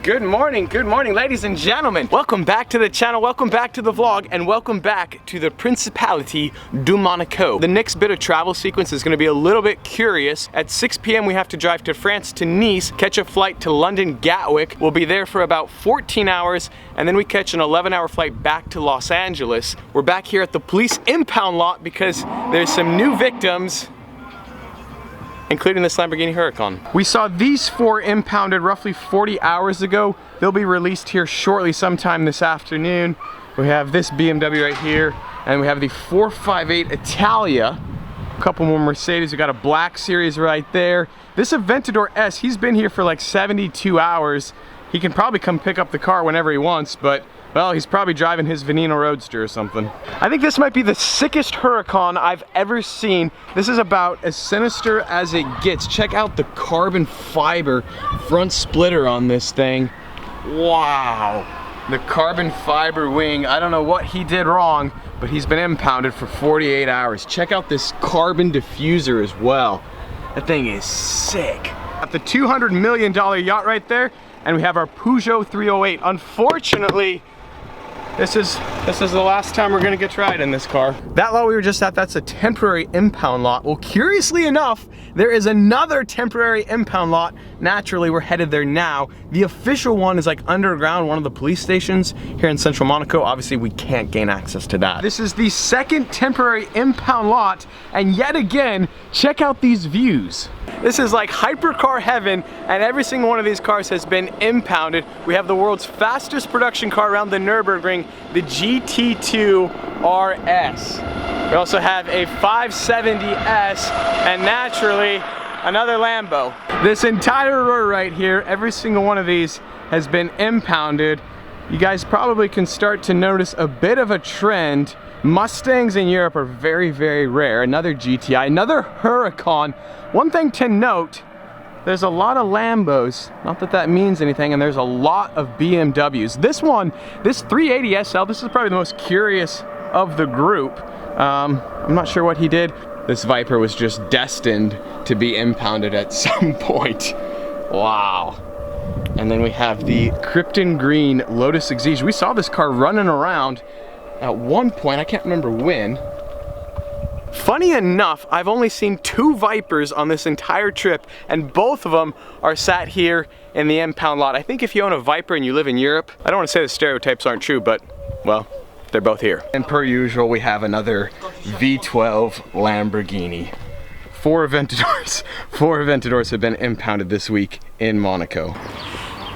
Good morning, ladies and gentlemen. Welcome back to the channel, welcome back to the vlog, and welcome back to the Principality du Monaco. The next bit of travel sequence is gonna be a little bit curious. At 6 p.m. we have to drive to France to Nice, catch a flight to London Gatwick. We'll be there for about 14 hours, and then we catch an 11-hour flight back to Los Angeles. We're back here at the police impound lot because there's some new victims, including this Lamborghini Huracan. We saw these four impounded roughly 40 hours ago. They'll be released here shortly, sometime this afternoon. We have this BMW right here, and we have the 458 Italia. A couple more Mercedes. We got a black series right there. This Aventador S, he's been here for like 72 hours. He can probably come pick up the car whenever he wants, but well, he's probably driving his Veneno Roadster or something. I think this might be the sickest Huracan I've ever seen. This is about as sinister as it gets. Check out the carbon fiber front splitter on this thing. Wow. The carbon fiber wing. I don't know what he did wrong, but he's been impounded for 48 hours. Check out this carbon diffuser as well. That thing is sick. Got the $200 million yacht right there, and we have our Peugeot 308. Unfortunately, this is the last time we're gonna get to ride in this car. That lot we were just at, that's a temporary impound lot. Well, curiously enough, there is another temporary impound lot. Naturally, we're headed there now. The official one is like underground, one of the police stations here in central Monaco. Obviously, we can't gain access to that. This is the second temporary impound lot, and yet again, check out these views. This is like hypercar heaven, and every single one of these cars has been impounded. We have the world's fastest production car around the Nürburgring, the GT2 RS. We also have a 570S, and naturally, another Lambo. This entire row right here, every single one of these has been impounded. You guys probably can start to notice a bit of a trend. Mustangs in Europe are very, very rare. Another GTI, another Huracan. One thing to note, there's a lot of Lambos, not that that means anything, and there's a lot of BMWs. This one, this 380 SL, this is probably the most curious of the group. I'm not sure what he did. This Viper was just destined to be impounded at some point. Wow. And then we have the Krypton Green Lotus Exige. We saw this car running around at one point, I can't remember when. Funny enough, I've only seen two Vipers on this entire trip, and both of them are sat here in the impound lot. I think if you own a Viper and you live in Europe, I don't want to say the stereotypes aren't true, but well, they're both here. And per usual, we have another V12 Lamborghini. Four Aventadors have been impounded this week in Monaco.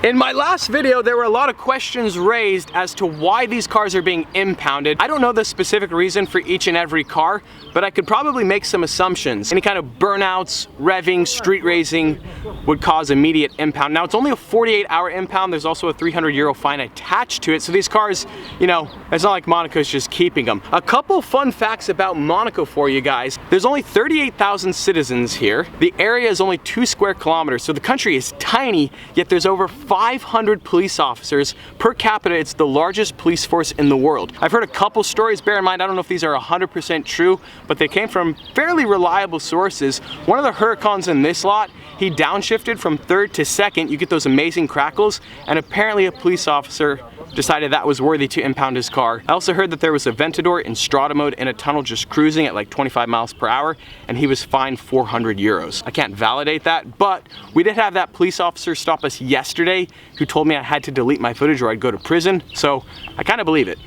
In my last video, there were a lot of questions raised as to why these cars are being impounded. I don't know the specific reason for each and every car, but I could probably make some assumptions. Any kind of burnouts, revving, street racing would cause immediate impound. Now, it's only a 48-hour impound. There's also a 300 euro fine attached to it. So these cars, you know, it's not like Monaco's just keeping them. A couple fun facts about Monaco for you guys. There's only 38,000 citizens here. The area is only 2 square kilometers, so the country is tiny, yet there's over 500 police officers. Per capita, it's the largest police force in the world. I've heard a couple stories, bear in mind, I don't know if these are 100% true, but they came from fairly reliable sources. One of the Huracans in this lot, he downshifted from third to second. You get those amazing crackles, and apparently a police officer decided that was worthy to impound his car. I also heard that there was a Aventador in strata mode in a tunnel just cruising at like 25 miles per hour, and he was fined 400 euros. I can't validate that, but we did have that police officer stop us yesterday who told me I had to delete my footage or I'd go to prison, so I kind of believe it.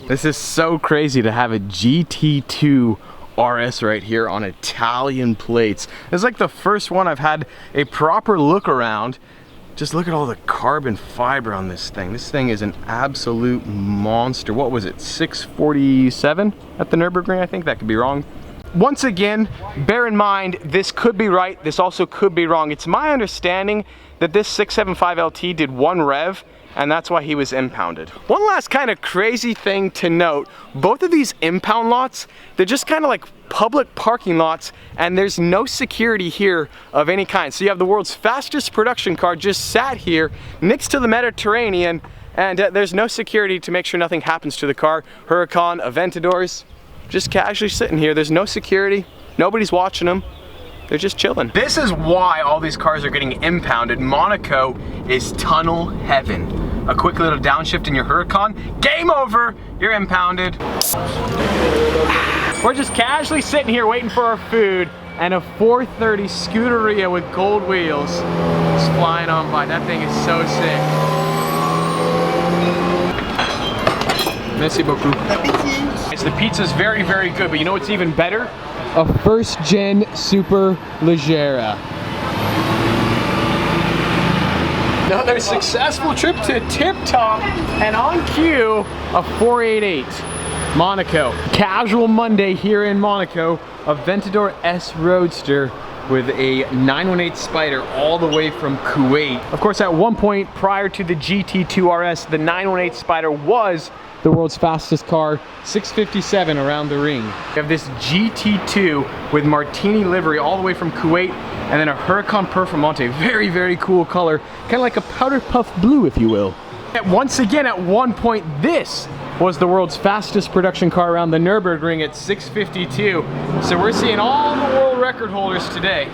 This is so crazy to have a GT2 RS right here on Italian plates. It's like the first one I've had a proper look around. Just look at all the carbon fiber on this thing. This thing is an absolute monster. What was it, 647 at the Nürburgring? I think that could be wrong. Once again, bear in mind, this could be right, this also could be wrong. It's my understanding that this 675 LT did 1 rev, and that's why he was impounded. One last kind of crazy thing to note, both of these impound lots, they're just kind of like public parking lots, and there's no security here of any kind. So you have the world's fastest production car just sat here next to the Mediterranean, and there's no security to make sure nothing happens to the car. Huracan, Aventadors, just casually sitting here. There's no security, nobody's watching them. they're just chilling. This is why all these cars are getting impounded. Monaco is tunnel heaven. A quick little downshift in your Huracan, game over, you're impounded. We're just casually sitting here waiting for our food, and a 430 Scuderia with gold wheels is flying on by. That thing is so sick. Merci beaucoup. The pizza's very, very good, but you know what's even better? A first-gen Super Leggera. Another successful trip to Tip Top, and on cue, a 488 Monaco. Casual Monday here in Monaco, a Ventador S Roadster with a 918 Spider all the way from Kuwait. Of course, at one point prior to the GT2 RS, the 918 Spider was the world's fastest car, 657 around the ring. We have this GT2 with Martini livery all the way from Kuwait, and then a Huracan Performante, very, very cool color, kind of like a powder puff blue, if you will. Once again, at one point, this was the world's fastest production car around the Nürburgring at 652. So we're seeing all the world record holders today.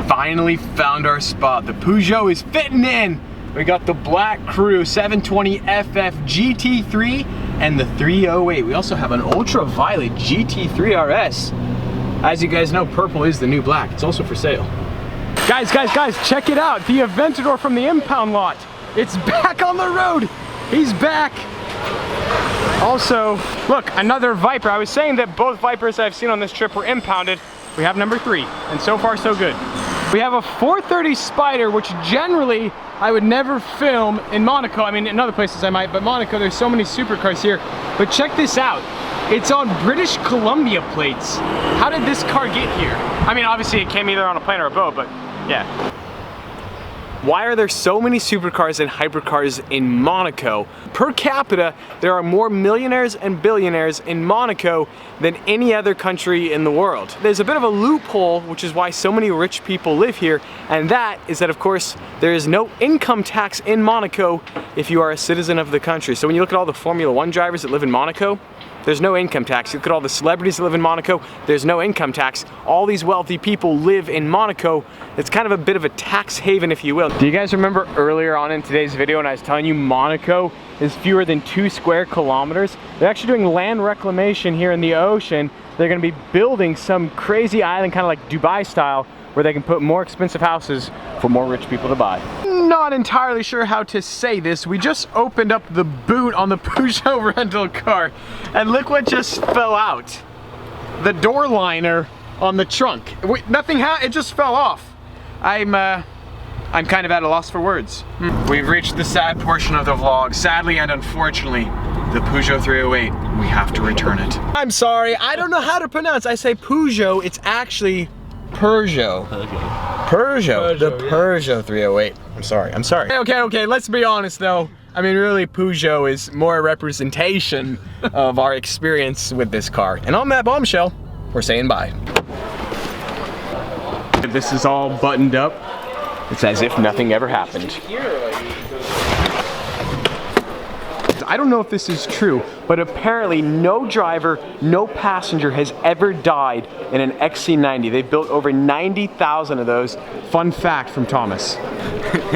Finally found our spot. The Peugeot is fitting in. We got the Black Crew 720 FF GT3 and the 308. We also have an ultraviolet GT3 RS. As you guys know, purple is the new black. It's also for sale. Guys, check it out. The Aventador from the impound lot. It's back on the road. He's back. Also, look, another Viper. I was saying that both Vipers I've seen on this trip were impounded. We have number 3, and so far so good. We have a 430 Spider, which generally I would never film in Monaco. I mean, in other places I might, but Monaco, there's so many supercars here. But check this out. It's on British Columbia plates. How did this car get here? I mean, obviously it came either on a plane or a boat, but yeah. Why are there so many supercars and hypercars in Monaco? Per capita, there are more millionaires and billionaires in Monaco than any other country in the world. There's a bit of a loophole, which is why so many rich people live here, and that is that, of course, there is no income tax in Monaco if you are a citizen of the country. So when you look at all the Formula 1 drivers that live in Monaco, there's no income tax. You look at all the celebrities that live in Monaco, there's no income tax. All these wealthy people live in Monaco. It's kind of a bit of a tax haven, if you will. Do you guys remember earlier on in today's video when I was telling you Monaco is fewer than 2 square kilometers? They're actually doing land reclamation here in the ocean. They're gonna be building some crazy island, kind of like Dubai style, where they can put more expensive houses for more rich people to buy. Not entirely sure how to say this. We just opened up the boot on the Peugeot rental car, and look what just fell out. The door liner on the trunk. It just fell off. I'm kind of at a loss for words. We've reached the sad portion of the vlog. Sadly and unfortunately, the Peugeot 308, we have to return it. I'm sorry, I don't know how to pronounce. I say Peugeot, it's actually Peugeot. Peugeot, the Peugeot 308. I'm sorry. Okay, let's be honest though. I mean, really, Peugeot is more a representation of our experience with this car. And on that bombshell, we're saying bye. This is all buttoned up. It's as if nothing ever happened. I don't know if this is true, but apparently no driver, no passenger has ever died in an XC90. They've built over 90,000 of those. Fun fact from Thomas.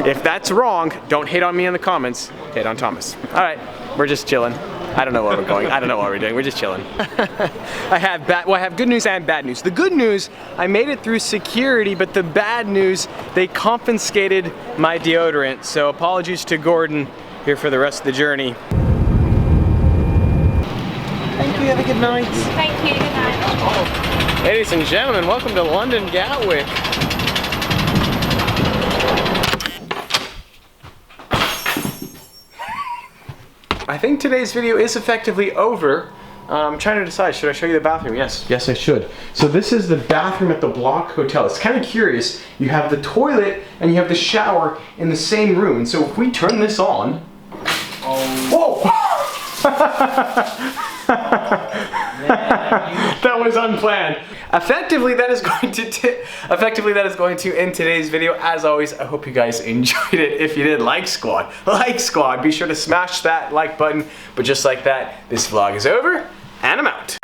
If that's wrong, don't hate on me in the comments. Hate on Thomas. All right, we're just chilling. I don't know where we're going. I don't know what we're doing. We're just chilling. I have good news and bad news. The good news, I made it through security, but the bad news, they confiscated my deodorant. So apologies to Gordon here for the rest of the journey. Thank you, have a good night. Thank you, good night. Ladies and gentlemen, welcome to London Gatwick. I think today's video is effectively over. I'm trying to decide, should I show you the bathroom? Yes, I should. So this is the bathroom at the Block Hotel. It's kind of curious. You have the toilet and you have the shower in the same room. And so if we turn this on, whoa! That was unplanned. Effectively, that is going to end today's video. As always, I hope you guys enjoyed it. If you did, like squad. Be sure to smash that like button. But just like that, this vlog is over, and I'm out.